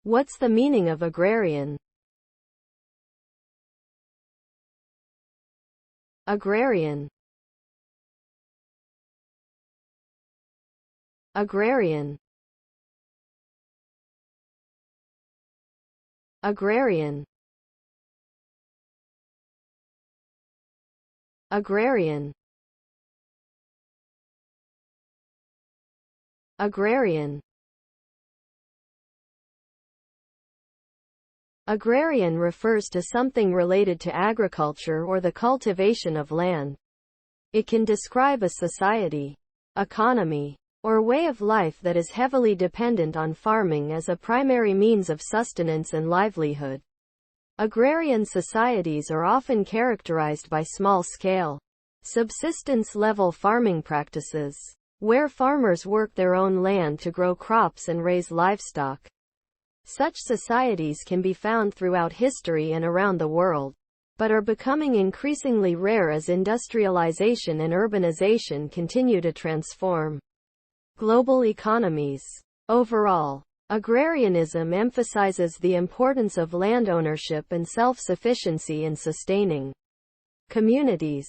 What's the meaning of agrarian? Agrarian. Agrarian. Agrarian. Agrarian. Agrarian. Agrarian refers to something related to agriculture or the cultivation of land. It can describe a society, economy, or way of life that is heavily dependent on farming as a primary means of sustenance and livelihood. Agrarian societies are often characterized by small-scale, subsistence-level farming practices, where farmers work their own land to grow crops and raise livestock. Such societies can be found throughout history and around the world, but are becoming increasingly rare as industrialization and urbanization continue to transform global economies. Overall, agrarianism emphasizes the importance of land ownership and self-sufficiency in sustaining communities.